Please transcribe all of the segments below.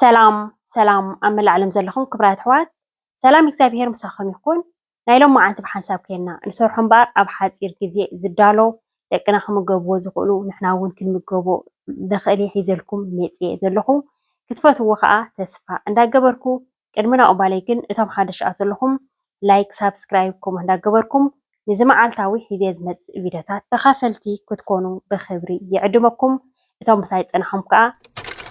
ሰላም ኣብ መላዕለም ዘለኹም ክብራት ኣሕዋት ሰላም እግዚኣብሔር ምሳኹም ይኹን። ናይ ሎም መዓልቲ ብሓንሳብ ከና ንሰርሖ እምበር ኣብ ሓፂር ግዜ ዝዳሎ ደቅና ክምገብዎ ዝኽእሉ ንሕና እውን ክንምገቦ ንኽእል ሒዘልኩም መፅየ ዘለኹ ክትፈትዎ ከዓ ተስፋ እንዳገበርኩ ቅድሚ ናብኡ ባለይ ግን እቶም ሓደሽ ዘለኹም ላይክ ሳብስክራይብ ከምኡ እንዳገበርኩም ንዚ መዓልታዊ ሒዘ ዝመፅእ ቪድዮታት ተኻፈልቲ ክትኮኑ ብክብሪ ይዕድመኩም። እቶም ምሳይ ፀናሖም ከዓ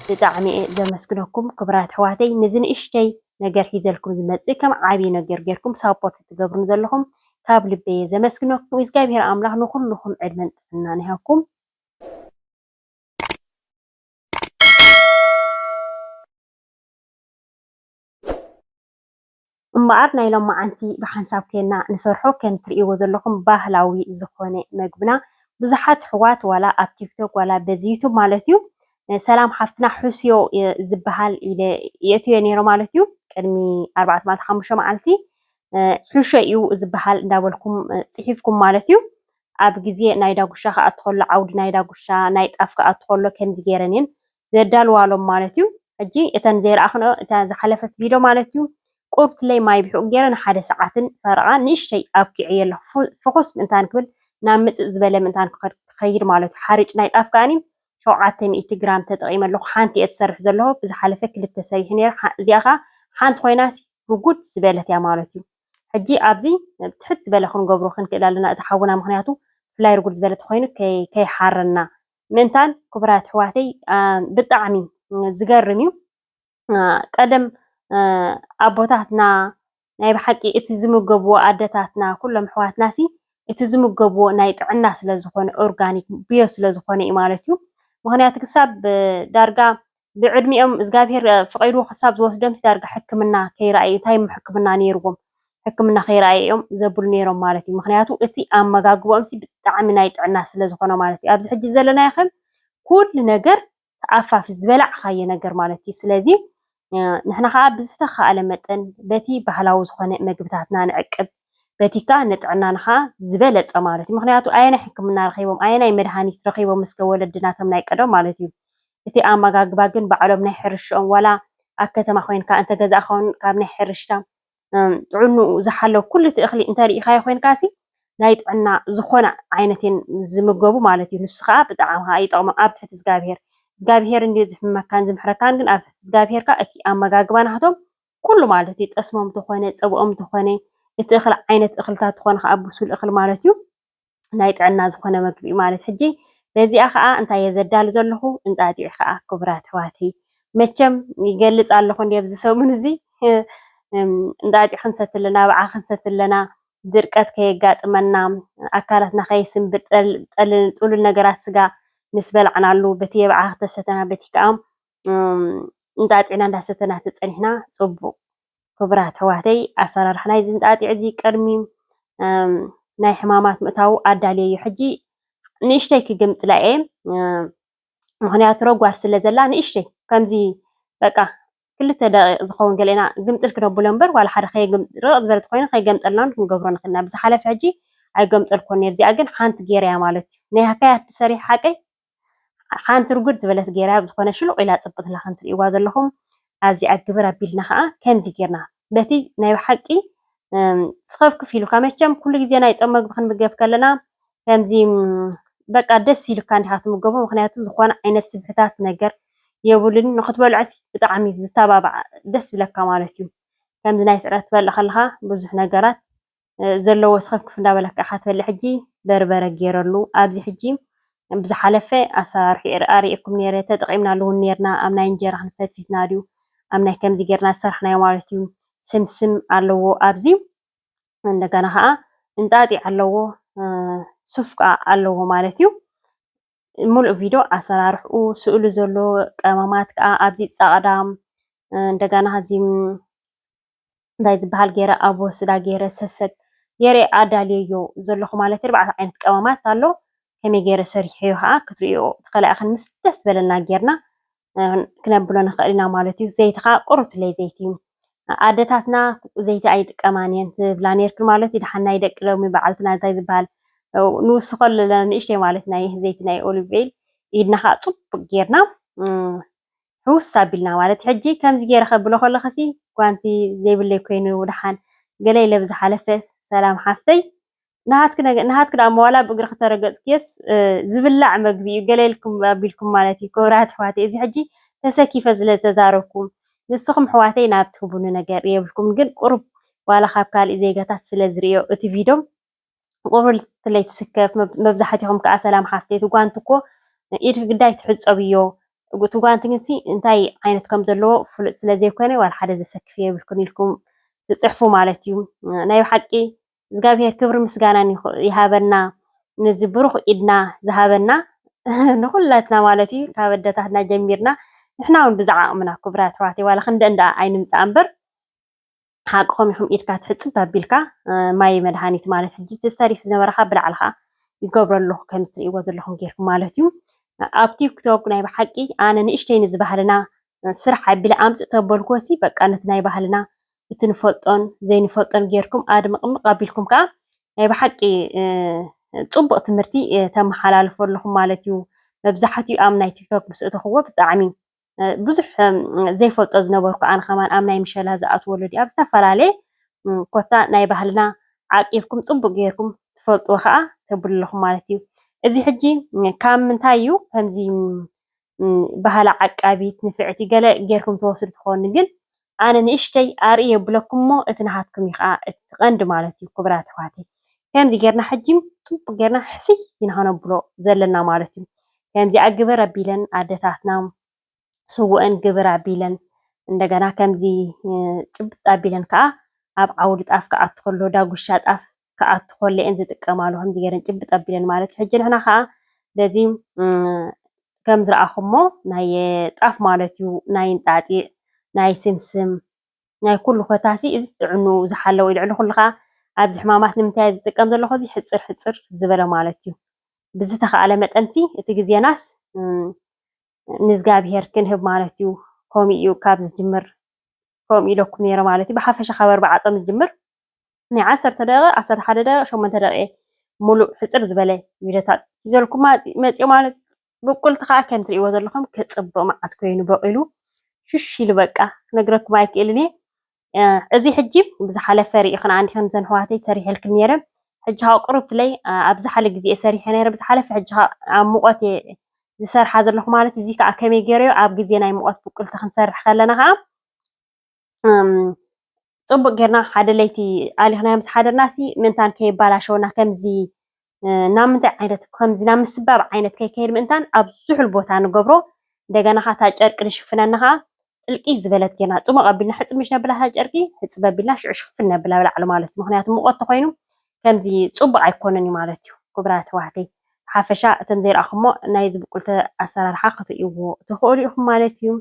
ብጣዕሚ ዘመስግነኩም ክብራት ኣሕዋተይ ነዚ ንእሽተይ ነገር ሒዘልኩም ዝመፅእ ከም ዓብይ ነገር ጌርኩም ሳፖርት ትገብሩን ዘለኹም ካብ ልበየ ዘመስግነኩም እግዚኣብሔር ኣምላኽ ንኩልኩም ዕድመን ጥዕናን ይሃብኩም። እምበኣር ናይ ሎም መዓልቲ ብሓንሳብ ከና ንሰርሖ ከም ትርእይዎ ዘለኹም ባህላዊ ዝኾነ መግብና ብዙሓት ኣሕዋት ዋላ ኣብ ቲክቶክ ዋላ በዚ ዩቱብ ማለት እዩ ሰላም ሓፍትና ሕስዮ ዝበሃል የእትዮ ነይሮ ማለት እዩ። ቅድሚ 4-5 መዓልቲ ሕሾ እዩ ዝበሃል እንዳበልኩም ፅሒፍኩም ማለት እዩ። ኣብ ግዜ ናይ ዳጉሻ ከዓ እትኸሎ ዓውዲ ናይ ዳጉሻ ናይ ጣፍ ከዓ እትኸሎ ከምዚ ገይረን እየን ዘዳልዋሎም ማለት እዩ። ሕጂ እተን ዘይረኣኽንኦ እታ ዝሓለፈት ቪድዮ ማለት እዩ ቁርብት ለይ ማይ ብሕቁ ገይረ ንሓደ ሰዓትን ፈረቓ ንእሽተይ ኣብኪዕየ ኣለኹ ፍኹስ ምእንታን ክብል ናብ ምፅእ ዝበለ ምእንታን ክኸይድ ማለት እዩ። ሓርጭ ናይ ጣፍ ከዓኒ 700 ግራም ተጠቒመ ኣለኹ። ሓንቲ እየ ዝሰርሕ ዘለኹ ብዝሓለፈ 2 ሰሪሐ ነይረ እዚኣ ከዓ ሓንቲ ኮይናሲ ብጉድ ዝበለት እያ ማለት እዩ። ሕጂ ኣብዚ ትሕት ዝበለ ክንገብሮ ክንክእል ኣለና እቲ ሓውና ምክንያቱ ፍላይ ርጉድ ዝበለት ኮይኑ ከይሓረና ምእንታን ክቡራት ኣሕዋተይ ብጣዕሚ ዝገርም እዩ። ቀደም ኣቦታትና ናይ ብሓቂ እቲ ዝምገብዎ ኣደታትና ኩሎም ኣሕዋትናሲ እቲ ዝምገብዎ ናይ ጥዕና ስለዝኾነ ኦርጋኒክ ብዮ ስለዝኾነ እዩ ማለት እዩ። ምክንያቱ ክሳብ ዳርጋ ብዕድሚኦም እግዚኣብሔር ፈቂድዎ ክሳብ ዝወስዶምሲ ዳርጋ ሕክምና ከይረኣዩ እንታይ ሕክምና ነይርዎም ሕክምና ከይረኣዮም ዘብሉ ነይሮም ማለት እዩ። ምክንያቱ እቲ ኣመጋግቦኦምሲ ብጣዕሚ ናይ ጥዕና ስለዝኾነ ማለት እዩ። ኣብዚ ሕጂ ዘለና ይኽእል ኩሉ ነገር ተኣፋፊ ዝበላዕካየ ነገር ማለት እዩ። ስለዚ ንሕና ከዓ ብዝተኸኣለ መጠን በቲ ባህላዊ ዝኾነ ምግብታትና ንዕቅብ በቲካ ንጥዕናና ከዓ ዝበለፀ ማለት እዩ። ምክንያቱ ኣየናይ ሕክምና ረኺቦም ኣየናይ መድሃኒት ረኺቦም ምስከ ወለድናቶም ናይ ቀደም ማለት እዩ። እቲ ኣመጋግባ ግን ባዕሎም ናይ ሕርሽኦም ዋላ ኣብ ከተማ ኮይንካ እንተገዛእኸውን ካብ ናይ ሕርሽታ ጥዕንኡ ዝሓለወ ኩሉ እቲ እኽሊ እንተሪኢካዮ ኮይንካሲ ናይ ጥዕና ዝኾነ ዓይነትን ዝምገቡ ማለት እዩ። ንሱ ከዓ ብጣዕሚ ከዓ ይጠቕሞም ኣብ ትሕቲ እግዚኣብሔር እንዲ ዝሕመካን ዝምሕረካን ግን ኣብ ትሕቲ እግዚኣብሔርካ እቲ ኣመጋግባ ናቶም ኩሉ ማለት እዩ። ጠስሞም ተኾነ ፀብኦም ተኾነ እቲ እኽሊ ዓይነት እኽልታት ትኾነ ከዓ ብሱል እኽሊ ማለት እዩ ናይ ጥዕና ዝኾነ መግቢ ማለት ሕጂ በዚኣ ከዓ እንታይ እየ ዘዳሊ ዘለኹ እንጣጢዕ ከዓ ክቡራት ኣሕዋተይ መቸም ይገልፅ ኣለኹ እንዲ ኣብዚ ሰሙን እዚ እንጣጢዕ ክንሰቲ ኣለና በዓ ክንሰቲ ኣለና ድርቀት ከየጋጥመና ኣካላትና ከይስንብጥ ጥሉል ነገራት ስጋ ምስ በላዕናሉ በቲ የብዓ ክተሰተና በቲ ከዓ እንጣጢዕና እንዳሰተና ተፀኒሕና ፅቡቅ ክቡራት ኣሕዋተይ ኣሰራርሓ ናይዚ እንጣጢዕ እዚ ቀድሚ ናይ ሕማማት ምእታው ኣዳልየዩ ሕጂ ንእሽተይ ክግምጥላ እየ ምክንያቱ ረጓድ ስለ ዘላ ንእሽተይ ከምዚ በቃ 2 ደቂቕ ዝኸውን ገለና ግምጥል ክነብሎ እምበር ዋላ ሓደ ከየግምጥል ርቕ ዝበለት ኮይኑ ከይገምጠልና ክንገብሮ ንኽእልና ብዝሓለፈ ሕጂ ኣይገምጠልኮን ነይር እዚኣ ግን ሓንቲ ጌርያ ማለት እዩ ናይ ሃካያት ሰሪሕ ሓቀይ ሓንቲ ርጉድ ዝበለት ጌርያ ብዝኾነ ሽሉቕ ኢላ ፅብቅ ኢላ እንትርእይዋ ዘለኹም ኣብዚኣ ግብር ኣቢልና ከዓ ከምዚ ጌርና በቲ ናይ ብሓቂ ስኸፍክፍ ኢሉካ መቸም ኩሉ ግዜ ናይ ፆም መግቢ ክንምገብ ከለና ከምዚ በቃ ደስ ኢሉካ እንዲኻ ትምገቦ ምክንያቱ ዝኾነ ዓይነት ስብሕታት ነገር የብሉን ንክትበልዖሲ ብጣዕሚ ዝተባባዕ ደስ ብለካ ማለት እዩ። ከምዚ ናይ ስዕረት ትበልዕ ከለካ ብዙሕ ነገራት ዘለዎ ስኸፍክፍ እንዳበለካ ኢኻ ትበልዕ። ሕጂ በርበረ ገይረሉ ኣብዚ ሕጂ ብዝሓለፈ ኣሰራርሑ ኣሪእኩም ነይረ ተጠቒምናሉ እውን ነርና ኣብ ናይ እንጀራ ክንፈትፊትና ድዩ ኣብ ናይ ከምዚ ጌርና ዝሰርሕናዮ ማለት እዩ። ስምስም ኣለዎ ኣብዚ እንደገና ከዓ እንጣጢዕ ኣለዎ ሱፍ ከዓ ኣለዎ ማለት እዩ። ሙሉእ ቪድዮ ኣሰራርሑ ስእሉ ዘሎ ቀመማት ከዓ ኣብዚ ፃቕዳ እንደገና እዚ እንታይ ዝበሃል ገይረ ኣቦስዳ ገይረ ሰሰግ ገይረ ኣዳልየዮ ዘለኹ ማለት እዩ። 4 ዓይነት ቀመማት ኣሎ ከመይ ገይረ ሰሪሐዮ ከዓ ክትሪኦ ትኸላኢኹን ምስ ደስ በለና ጌርና ክነብሎ ንኽእል ኢና ማለት እዩ። ዘይቲ ከዓ ቁርብ ለይ ዘይቲ ኣደታትና ዘይቲ ኣይጥቀማን እየን ትብላ ነርክን ማለት እዩ። ድሓን ናይ ደቂ ሎሚ በዓልትና እንታይ ዝበሃል ንውስኸሉ ኣለና ንእሽተይ ማለት ናይ ዘይቲ ናይ ኦሊቭ ኦይል ኢድና ከዓ ፅቡቅ ጌርና حوس سابلنا مالت حجي كم زجير خبله خلا خسي كوانتي زي باللي كوينو ودحان قلي لبز حلفة سلام حفتي نهات كنا مولا بقرا خترقص كيس زبلع مقبي قلي لكم بيلكم مالتي كورات حواتي إذا حجي تسكي فزل تزاركم نسخم حواتي نابتهبون نجار يبلكم قل قرب ولا خاب قال إذا قطعت سلازريو اتفيدو قبل تليت سكف مبزحتهم كأسلام حفتي تقانتكو إيرك قداي تحس أبيو تقان تنسي انتي عينت كم زلو فل سلازيو كاني ولا حدا زسكفيه بالكون لكم تصحفوا مالتيو نايو حقي زغابير كبر مسغانا يهابنا نزبروخ إدنا ذهبنا نخلتنا مالتي كابدتنا جميرنا نحنا بزعاء منا كبرات واتي ولا خندن دا عين مسامبر حقهم يحم إيركا تحصب بابلكا ماي مدهانيت مالت حجي تستاريف زنبرخا بلعلها يقبر له كمستري وزر لهم غيركم مالتيو ኣብ ቲክቶክ ናይ ብሓቂ ኣነ ንእሽተይ ንዝባህልና ስራሕ ኣቢለ ኣምፅእ ተበልኮሲ በቃ ነቲ ናይ ባህልና እቲ ንፈልጦን ዘይንፈልጦን ጌርኩም ኣድምቕምቕ ኣቢልኩም ከዓ ናይ ብሓቂ ፅቡቅ ትምህርቲ ተመሓላልፉ ኣለኹም ማለት እዩ መብዛሕትኡ ኣብ ናይ ቲክቶክ ምስ እትኽዎ ብጣዕሚ ብዙሕ ዘይፈልጦ ዝነበርኩ ኣነ ከማን ኣብ ናይ ምሸላ ዝኣትወሉ ዲ ኣብ ዝተፈላለየ ኮታ ናይ ባህልና ዓቂብኩም ፅቡቅ ጌርኩም ትፈልጥዎ ከዓ ተብሉ ኣለኹም ማለት እዩ እዚ ሕጂ ካብ ምንታይ እዩ ከምዚ ባህላ ዓቃቢት ንፍዕቲ ገለ ጌርኩም ተወስድ ትኾን ግን ኣነ ንእሽተይ ኣርእየ ብለኩምሞ እቲ ናሃትኩም ይኸዓ እቲ ቀንዲ ማለት እዩ ክብራት ኣሕዋተይ ከምዚ ጌርና ሕጂ ፅቡቅ ጌርና ሕስይ ይንኸነብሎ ዘለና ማለት እዩ ከምዚ ኣግበር ኣቢለን ኣደታትና ስውአን ግብር ኣቢለን እንደገና ከምዚ ጭብጥ ኣቢለን ከዓ ኣብ ዓውዲ ጣፍ ከኣቱ ከሎ ዳጉሻ ጣፍ كأت خلي إنزل تكمله هم زيرن جنب تقبلين مالك حجنا هنا خا لازم كم زرع خمو ناي طاف مالتيو ناي نطاطي ناي سمسم ناي كل ختاسي إذا تعنو زحلو يلعنو كل خا أبز حمامات نمتاز تكمل له خذي حصر زبالة مالتيو بزتها على متأنتي تجزي ناس نزجاب هيركن هب مالتيو كومي يو كابز جمر كومي لو كنيرة مالتي بحفش خبر بعض الجمر ني 10 دقيقة 11 دقيقة شو من دقيقة ملو حصر زبالة فيديوهات زولكم ما مالك بقول تخا كان تريوا زلكم كتصبوا معت كوينو بقيلو شوشي لبقى نقرك مايك إلني ازي حجي بزحاله فريق خنا عندي خنزن حواتي سريح الكنيره حجها قربت لي ابزحاله غزي سريح نيره بزحاله في حجها عمقت زسرح زلكم مالت زي كا كمي غيريو اب غزي ناي مقت بقول تخنسرح خلنا ها صبق غيرنا حدا ليتي علينا مس حدا ناسي منتان كيبالاشونا كمزي نامنت عينت كمزي نامس سباب عينت كيكير منتان ابزح البوتا نغبرو دغنا خاتا ጨርቅ ንሽፍነናها ጥልቂ ዝበለት ገና ጽሙቕ ኣቢልና ሕጽ ምሽ ነብላ ጨርቂ ሕጽ በቢልና ሽፍን ነብላ ብላዕሊ ማለት ምክንያቱ ሙቐት ኮይኑ ከምዚ ጽቡቕ ኣይኮነን ማለት እዩ ክብራት ዋህተይ ሓፈሻ እተን ዘይረኣኹሞ ናይ ዝብቁልተ ኣሰራርሓ ክትእይዎ ትኽእሉ ኢኹም ማለት እዩ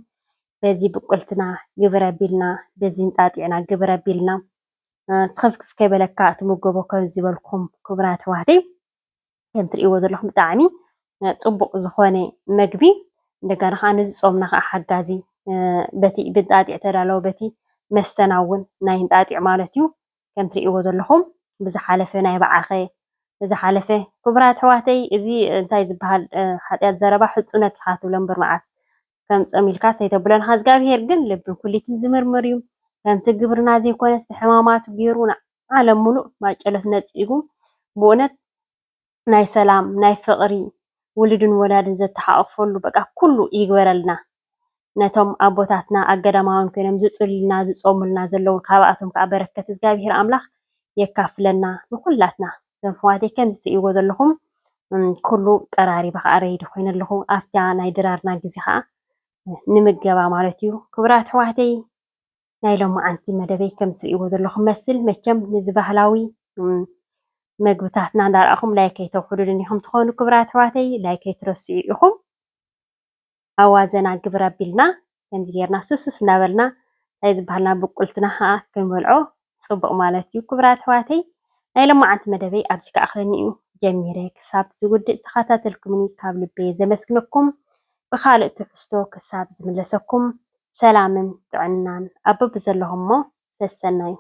በዚ ብቁልትና ግብረ ቢልና በዚ እንጣጢዕና ግብረ ቢልና ስኽፍክፍ ከይበለካ እትምገቦ ከምዚ በልኩም ክብራት ዋህተይ ከም ትርእይዎ ዘለኹም ብጣዕሚ ጽቡቕ ዝኾነ መግቢ እንደገና ከዓ ነዚ ጾምና ከዓ ሓጋዚ በቲ ብንጣጢዕ ተዳለወ በቲ መስተናውን ናይ እንጣጢዕ ማለት እዩ ከም ትርእይዎ ዘለኹም ብዝሓለፈ ናይ በዓኸ ብዝሓለፈ ክብራት ኣሕዋተይ እዚ እንታይ ዝበሃል ሓጢያት ዘረባ ሕፁነት ኢኻ ትብሎም ብርመዓስ ከም ፀሚልካ ሰይተብለን እግዚአብሔር ግን ልብን ኩሊትን ዝምርምር እዩ ከምቲ ግብርና ዘይኮነስ ብሕማማቱ ገይሩ ዓለም ሙሉእ ማጨለት ነፂጉ ብእውነት ናይ ሰላም ናይ ፍቕሪ ውልድን ወላድን ዘተሓቅፈሉ በቃ ኩሉ ይግበረልና ነቶም ኣቦታትና ኣገዳማውን ኮይኖም ዝፅልዩልና ዝጾሙልና ዘለዉ ካብኣቶም ከዓ በረከት እግዚአብሔር ኣምላኽ የካፍለና ንኩላትና ዘንፈዋተይ ከምዚ ትርእይዎ ዘለኹም ኩሉ ቀራሪባ ከዓ ረይዲ ኮይኑ ኣለኹ ኣፍታ ናይ ድራርና ግዜ ከዓ ንምገባ ማለት እዩ ክብራት ኣሕዋተይ ናይ ሎማዓንቲ መደበይ ከምዚ ትርእይዎ ዘለኹም መስል መቸም ንዝባህላዊ መግብታትና እንዳርኣኹም ላይክ ኣይተውሕዱን ኢኹም ትኾኑ ክብራት ኣሕዋተይ ላይክ ኣይትረስዑ ኢኹም ኣዋዘና ግብረ ኣቢልና ከምዚ ጌርና ስስስ እናበልና ናይ ዝበሃልና ብቁልትና ከዓ ክንበልዖ ፅቡቕ ማለት እዩ ክብራት ኣሕዋተይ ናይ ሎማዓንቲ መደበይ ኣብዚ ከዓ ክረኒ እዩ ጀሚረ ክሳብ ዝውድእ ዝተኸታተልኩምኒ ካብ ልበይ ዘመስግነኩም ብካልእ ትሕዝቶ ክሳብ ዝምለሰኩም ሰላምን ጥዕናን ኣብ በብዘለኹም ሞ ሰሰናዩ